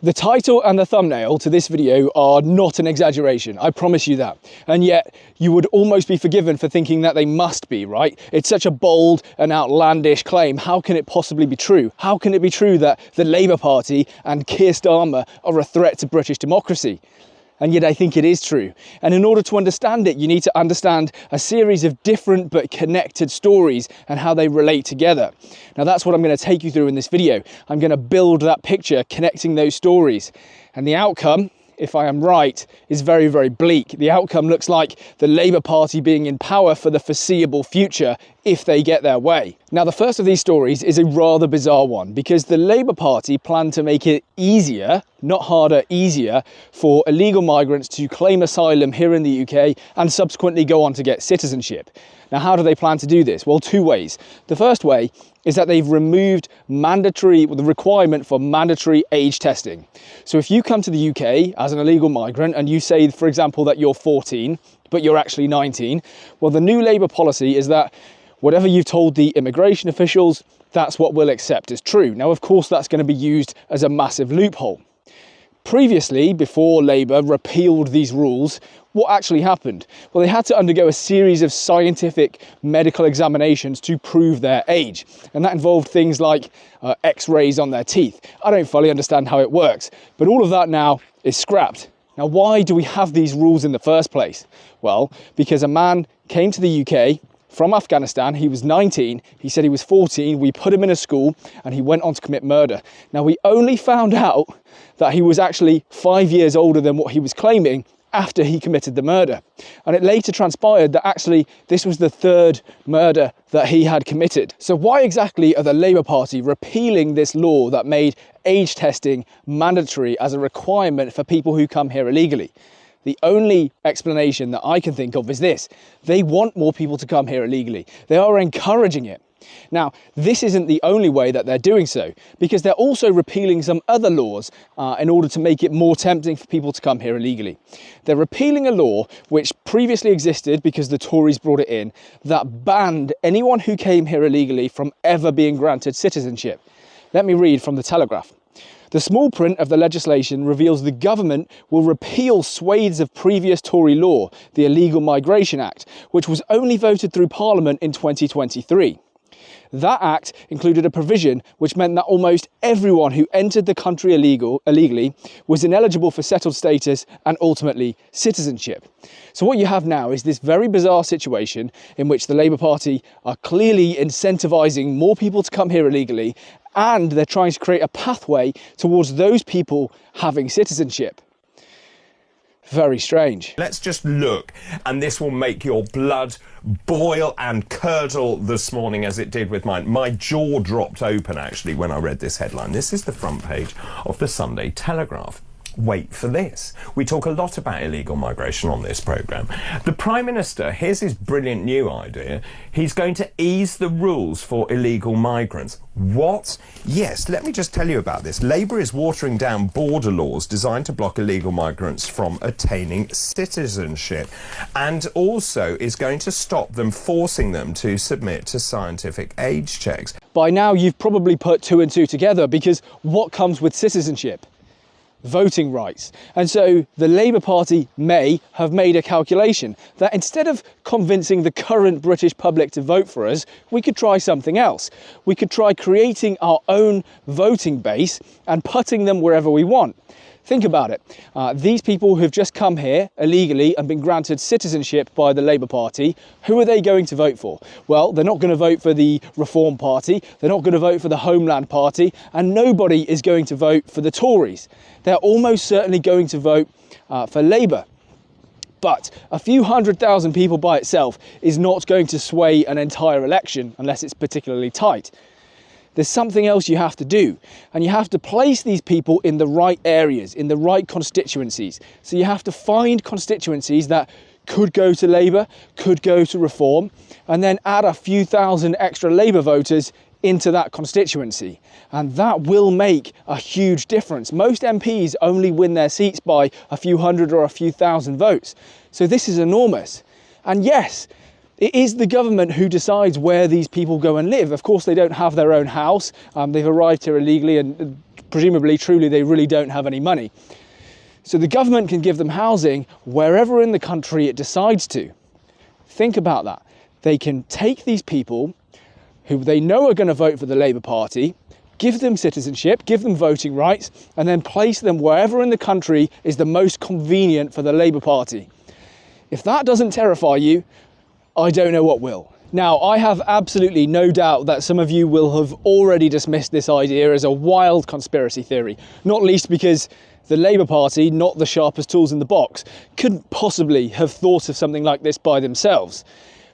The title and the thumbnail to this video are not an exaggeration, I promise you that. And yet, you would almost be forgiven for thinking that they must be, right? It's such a bold and outlandish claim. How can it possibly be true? How can it be true that the Labour Party and Keir Starmer are a threat to British democracy? And yet I think it is true. And in order to understand it, you need to understand a series of different but connected stories and how they relate together. Now that's what I'm going to take you through in this video. I'm going to build that picture, connecting those stories. And the outcome, if I am right, is very, very bleak. The outcome looks like the Labour Party being in power for the foreseeable future if they get their way. Now, the first of these stories is a rather bizarre one because the Labour Party plan to make it easier, not harder, easier for illegal migrants to claim asylum here in the UK and subsequently go on to get citizenship. Now, how do they plan to do this? Well, two ways. The first way is that they've removed the requirement for mandatory age testing. So if you come to the UK as an illegal migrant and you say, for example, that you're 14, but you're actually 19, well, the new Labour policy is that whatever you've told the immigration officials, that's what we'll accept as true. Now, of course, that's going to be used as a massive loophole. Previously, before Labour repealed these rules, what actually happened? Well, they had to undergo a series of scientific medical examinations to prove their age. And that involved things like x-rays on their teeth. I don't fully understand how it works, but all of that now is scrapped. Now, why do we have these rules in the first place? Well, because a man came to the UK from Afghanistan, he was 19, he said he was 14, we put him in a school and he went on to commit murder. Now, we only found out that he was actually 5 years older than what he was claiming after he committed the murder. And it later transpired that actually this was the third murder that he had committed. So why exactly are the Labour Party repealing this law that made age testing mandatory as a requirement for people who come here illegally? The only explanation that I can think of is this: they want more people to come here illegally. They are encouraging it. Now, this isn't the only way that they're doing so, because they're also repealing some other laws in order to make it more tempting for people to come here illegally. They're repealing a law which previously existed because the Tories brought it in, that banned anyone who came here illegally from ever being granted citizenship. Let me read from the Telegraph. The small print of the legislation reveals the government will repeal swathes of previous Tory law, the Illegal Migration Act, which was only voted through Parliament in 2023. That act included a provision which meant that almost everyone who entered the country illegally was ineligible for settled status and ultimately citizenship. So what you have now is this very bizarre situation in which the Labour Party are clearly incentivising more people to come here illegally, and they're trying to create a pathway towards those people having citizenship. Very strange. Let's just look, and this will make your blood boil and curdle this morning as it did with mine. My jaw dropped open, actually, when I read this headline. This is the front page of the Sunday Telegraph. Wait for this. We talk a lot about illegal migration on this programme. The Prime Minister, here's his brilliant new idea. He's going to ease the rules for illegal migrants. What? Yes, let me just tell you about this. Labour is watering down border laws designed to block illegal migrants from attaining citizenship, and also is going to stop them forcing them to submit to scientific age checks. By now, you've probably put two and two together, because what comes with citizenship? Voting rights. And so the Labour Party may have made a calculation that instead of convincing the current British public to vote for us, we could try something else. We could try creating our own voting base and putting them wherever we want. Think about it. These people who've just come here illegally and been granted citizenship by the Labour Party, who are they going to vote for? Well, they're not going to vote for the Reform Party, they're not going to vote for the Homeland Party, and nobody is going to vote for the Tories. They're almost certainly going to vote for Labour. But a few 100,000 people by itself is not going to sway an entire election unless it's particularly tight. There's something else you have to do, and you have to place these people in the right areas, in the right constituencies. So you have to find constituencies that could go to Labour, could go to Reform, and then add a few thousand extra Labour voters into that constituency. And that will make a huge difference. Most MPs only win their seats by a few hundred or a few thousand votes. So this is enormous. And yes, It is the government who decides where these people go and live. Of course, they don't have their own house. They've arrived here illegally, and presumably, truly, they really don't have any money. So the government can give them housing wherever in the country it decides to. Think about that. They can take these people who they know are going to vote for the Labour Party, give them citizenship, give them voting rights, and then place them wherever in the country is the most convenient for the Labour Party. If that doesn't terrify you, I don't know what will. Now, I have absolutely no doubt that some of you will have already dismissed this idea as a wild conspiracy theory, not least because the Labour Party, not the sharpest tools in the box, couldn't possibly have thought of something like this by themselves.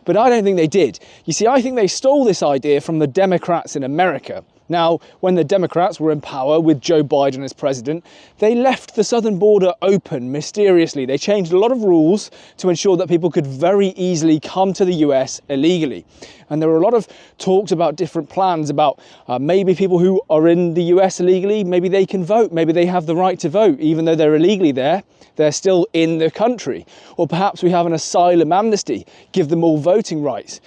But I don't think they did. You see, I think they stole this idea from the Democrats in America. Now, when the Democrats were in power with Joe Biden as president, they left the southern border open mysteriously. They changed a lot of rules to ensure that people could very easily come to the US illegally. And there were a lot of talks about different plans about maybe people who are in the US illegally, maybe they can vote, maybe they have the right to vote, even though they're illegally there, they're still in the country. Or perhaps we have an asylum amnesty, give them all voting rights.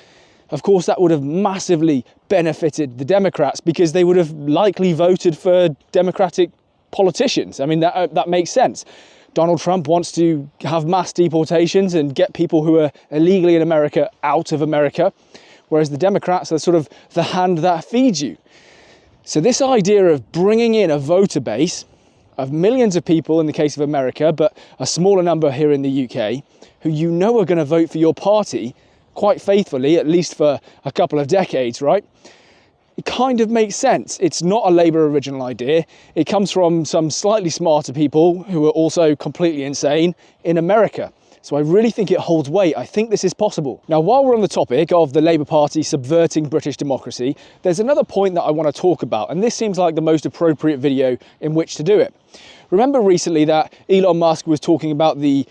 Of course, that would have massively benefited the Democrats because they would have likely voted for Democratic politicians. I mean, that makes sense. Donald Trump wants to have mass deportations and get people who are illegally in America out of America, whereas the Democrats are sort of the hand that feeds you. So this idea of bringing in a voter base of millions of people in the case of America, but a smaller number here in the UK, who you know are going to vote for your party quite faithfully, at least for a couple of decades, right? It kind of makes sense. It's not a Labour original idea. It comes from some slightly smarter people who are also completely insane in America. So I really think it holds weight. I think this is possible. Now, while we're on the topic of the Labour Party subverting British democracy, there's another point that I want to talk about, and this seems like the most appropriate video in which to do it. Remember recently that Elon Musk was talking about the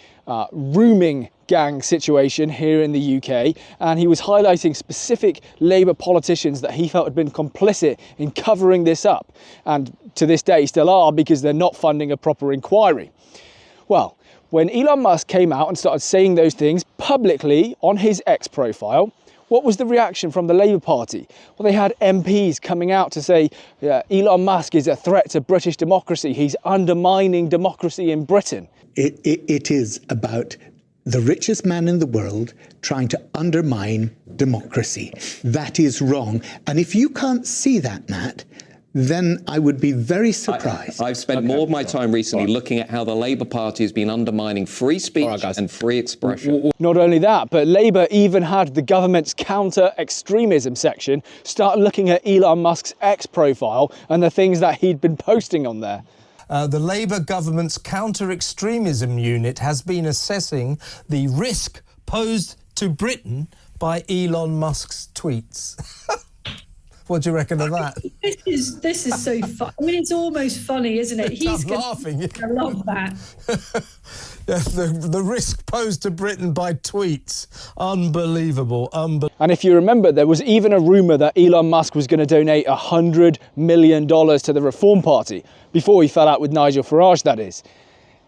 rooming gang situation here in the UK, and he was highlighting specific Labour politicians that he felt had been complicit in covering this up, and to this day still are, because they're not funding a proper inquiry. Well, when Elon Musk came out and started saying those things publicly on his X profile, what was the reaction from the Labour Party? Well, they had MPs coming out to say, Elon Musk is a threat to British democracy. He's undermining democracy in Britain. It is about the richest man in the world trying to undermine democracy. That is wrong. And if you can't see that, Matt, then I would be very surprised. I've spent more of my time recently looking at how the Labour Party has been undermining free speech and free expression. Not only that, but Labour even had the government's counter-extremism section start looking at Elon Musk's X profile and the things that he'd been posting on there. The Labour government's counter-extremism unit has been assessing the risk posed to Britain by Elon Musk's tweets. What do you reckon of that? This is so fun. I mean, it's almost funny, isn't it? He's laughing. I love that. The risk posed to Britain by tweets. Unbelievable. And if you remember, there was even a rumour that Elon Musk was going to donate $100 million to the Reform Party, before he fell out with Nigel Farage, that is.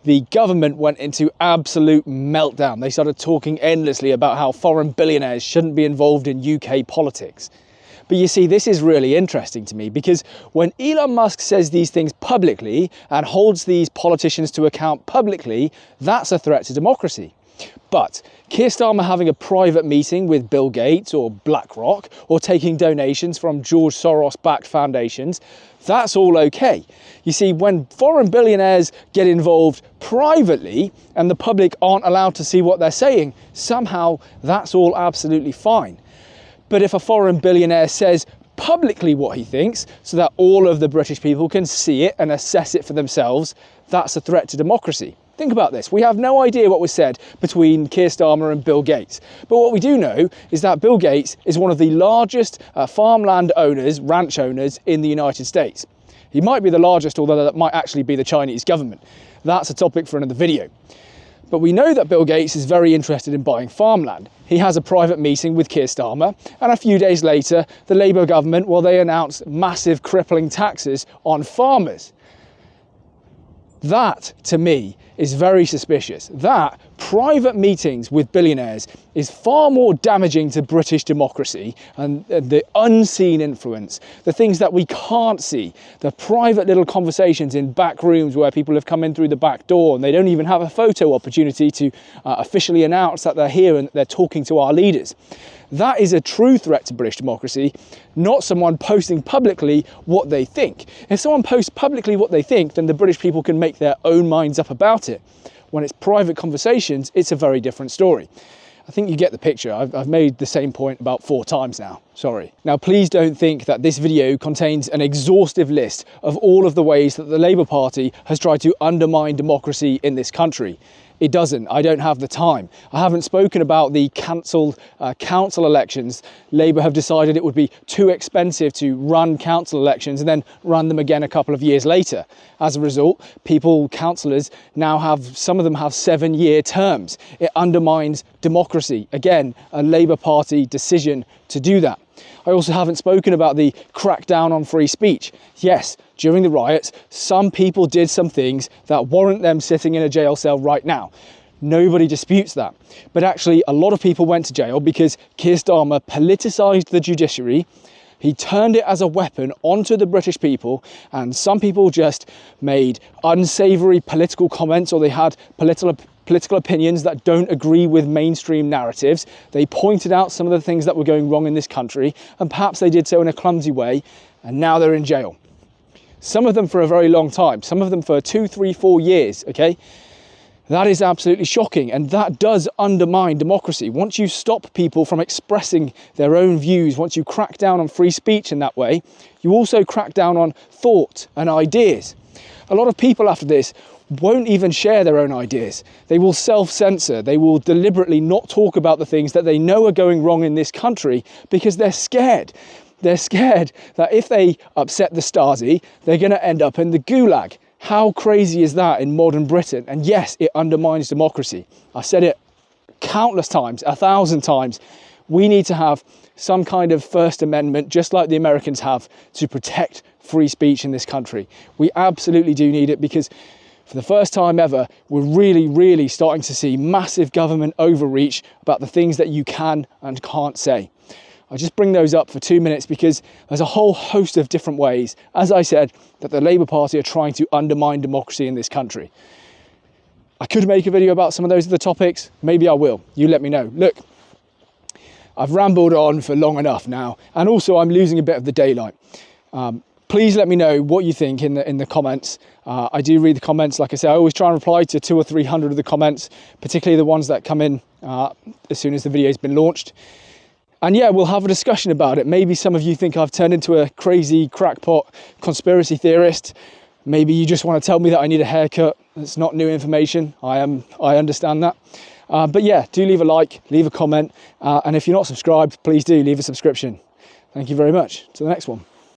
The government went into absolute meltdown. They started talking endlessly about how foreign billionaires shouldn't be involved in UK politics. But you see, this is really interesting to me, because when Elon Musk says these things publicly and holds these politicians to account publicly, that's a threat to democracy. But Keir Starmer having a private meeting with Bill Gates or BlackRock, or taking donations from George Soros-backed foundations, that's all okay. You see, when foreign billionaires get involved privately and the public aren't allowed to see what they're saying, somehow that's all absolutely fine. But if a foreign billionaire says publicly what he thinks, so that all of the British people can see it and assess it for themselves, that's a threat to democracy. Think about this. We have no idea what was said between Keir Starmer and Bill Gates. But what we do know is that Bill Gates is one of the largest farmland owners, ranch owners in the United States. He might be the largest, although that might actually be the Chinese government. That's a topic for another video. But we know that Bill Gates is very interested in buying farmland. He has a private meeting with Keir Starmer, and a few days later, the Labour government, well, they announced massive crippling taxes on farmers. That, to me, is very suspicious. That private meetings with billionaires is far more damaging to British democracy, and the unseen influence, the things that we can't see, the private little conversations in back rooms where people have come in through the back door and they don't even have a photo opportunity to officially announce that they're here and they're talking to our leaders. That is a true threat to British democracy, not someone posting publicly what they think. If someone posts publicly what they think, then the British people can make their own minds up about it. When it's private conversations, it's a very different story. I think you get the picture. I've made the same point about 4 times now, sorry. Now, please don't think that this video contains an exhaustive list of all of the ways that the Labour Party has tried to undermine democracy in this country. It doesn't. I don't have the time. I haven't spoken about the cancelled council elections. Labour have decided it would be too expensive to run council elections and then run them again a couple of years later. As a result, councillors now some of them have 7-year terms. It undermines democracy. Again, a Labour Party decision to do that. I also haven't spoken about the crackdown on free speech. Yes, during the riots, some people did some things that warrant them sitting in a jail cell right now. Nobody disputes that. But actually, a lot of people went to jail because Keir Starmer politicised the judiciary. He turned it as a weapon onto the British people, and some people just made unsavoury political comments, or they had political opinions that don't agree with mainstream narratives. They pointed out some of the things that were going wrong in this country, and perhaps they did so in a clumsy way, and now they're in jail. Some of them for a very long time, some of them for 2, 3, 4 years, okay? That is absolutely shocking, and that does undermine democracy. Once you stop people from expressing their own views, once you crack down on free speech in that way, you also crack down on thought and ideas. A lot of people after this won't even share their own ideas. They will self-censor. They will deliberately not talk about the things that they know are going wrong in this country because they're scared. They're scared that if they upset the Stasi, they're going to end up in the gulag. How crazy is that in modern Britain? And yes, it undermines democracy. I've said it countless times, 1,000 times. We need to have some kind of First Amendment, just like the Americans have, to protect free speech in this country. We absolutely do need it, because for the first time ever, we're really, really starting to see massive government overreach about the things that you can and can't say. I just bring those up for 2 minutes because there's a whole host of different ways, as I said, that the Labour Party are trying to undermine democracy in this country. I could make a video about some of those other topics. Maybe I will. You let me know. Look, I've rambled on for long enough now, and also I'm losing a bit of the daylight. Please let me know what you think in the comments. I do read the comments. Like I say, I always try and reply to 200 or 300 of the comments, particularly the ones that come in as soon as the video's been launched. And yeah, we'll have a discussion about it. Maybe some of you think I've turned into a crazy crackpot conspiracy theorist. Maybe you just want to tell me that I need a haircut. That's not new information. I understand that. But yeah, do leave a like, leave a comment. And if you're not subscribed, please do leave a subscription. Thank you very much. To the next one.